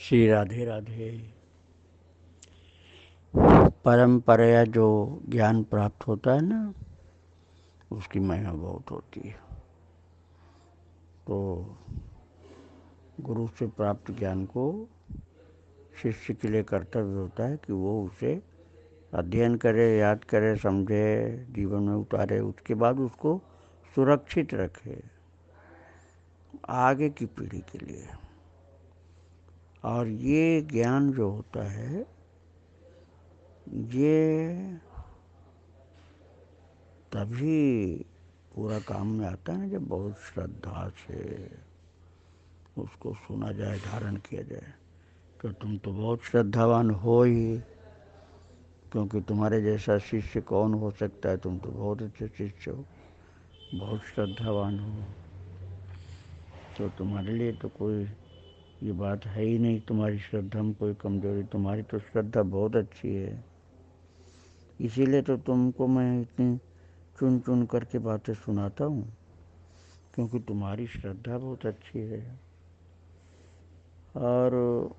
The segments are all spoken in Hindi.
श्री राधे राधे। परंपरा जो ज्ञान प्राप्त होता है ना, उसकी महिमा बहुत होती है। तो गुरु से प्राप्त ज्ञान को शिष्य के लिए कर्तव्य होता है कि वो उसे अध्ययन करे, याद करे, समझे, जीवन में उतारे, उसके बाद उसको सुरक्षित रखे आगे की पीढ़ी के लिए। और ये ज्ञान जो होता है, ये तभी पूरा काम में आता है ना जब बहुत श्रद्धा से उसको सुना जाए, धारण किया जाए। तो तुम तो बहुत श्रद्धावान हो ही, क्योंकि तुम्हारे जैसा शिष्य कौन हो सकता है। तुम तो बहुत अच्छे शिष्य हो, बहुत श्रद्धावान हो। तो तुम्हारे लिए तो कोई ये बात है ही नहीं, तुम्हारी श्रद्धा में कोई कमजोरी। तुम्हारी तो श्रद्धा बहुत अच्छी है। इसीलिए तो तुमको मैं इतनी चुन चुन करके बातें सुनाता हूँ, क्योंकि तुम्हारी श्रद्धा बहुत अच्छी है। और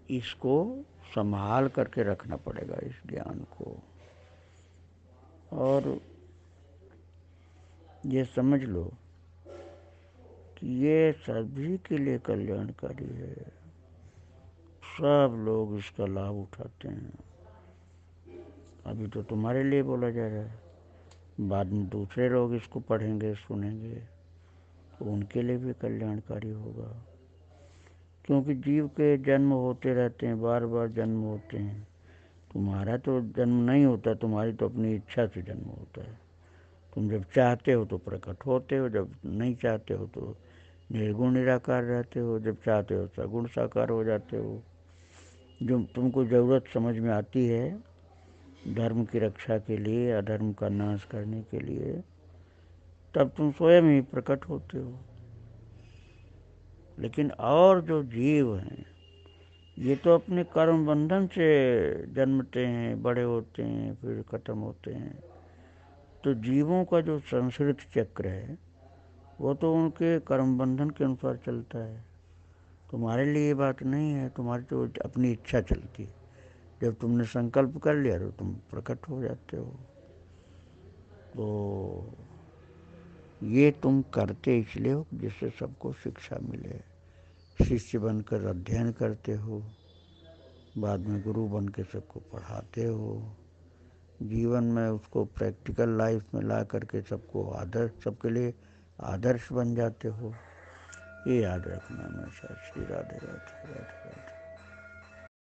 इसको संभाल करके रखना पड़ेगा, इस ज्ञान को। और ये समझ लो कि ये सभी के लिए कल्याणकारी है। सब लोग इसका लाभ उठाते हैं। अभी तो तुम्हारे लिए बोला जा रहा है, बाद में दूसरे लोग इसको पढ़ेंगे, सुनेंगे, तो उनके लिए भी कल्याणकारी होगा। क्योंकि जीव के जन्म होते रहते हैं, बार बार जन्म होते हैं। तुम्हारा तो जन्म नहीं होता, तुम्हारी तो अपनी इच्छा से जन्म होता है। तुम जब चाहते हो तो प्रकट होते हो, जब नहीं चाहते हो तो निर्गुण निराकार रहते हो, जब चाहते हो सगुण साकार हो जाते हो। जो तुमको ज़रूरत समझ में आती है धर्म की रक्षा के लिए, अधर्म का नाश करने के लिए, तब तुम स्वयं ही प्रकट होते हो। लेकिन और जो जीव हैं, ये तो अपने कर्म बंधन से जन्मते हैं, बड़े होते हैं, फिर खत्म होते हैं। तो जीवों का जो संस्कृत चक्र है, वो तो उनके कर्म बंधन के अनुसार चलता है। तुम्हारे लिए ये बात नहीं है, तुम्हारी तो अपनी इच्छा चलती है। जब तुमने संकल्प कर लिया तो तुम प्रकट हो जाते हो। तो ये तुम करते इसलिए हो जिससे सबको शिक्षा मिले। शिष्य बनकर अध्ययन करते हो, बाद में गुरु बन के सबको पढ़ाते हो, जीवन में उसको प्रैक्टिकल लाइफ में ला करके सबको आदर्श, सबके लिए आदर्श बन जाते हो। ये याद रखना हमेशा। श्री राधे राधे राधे राधे।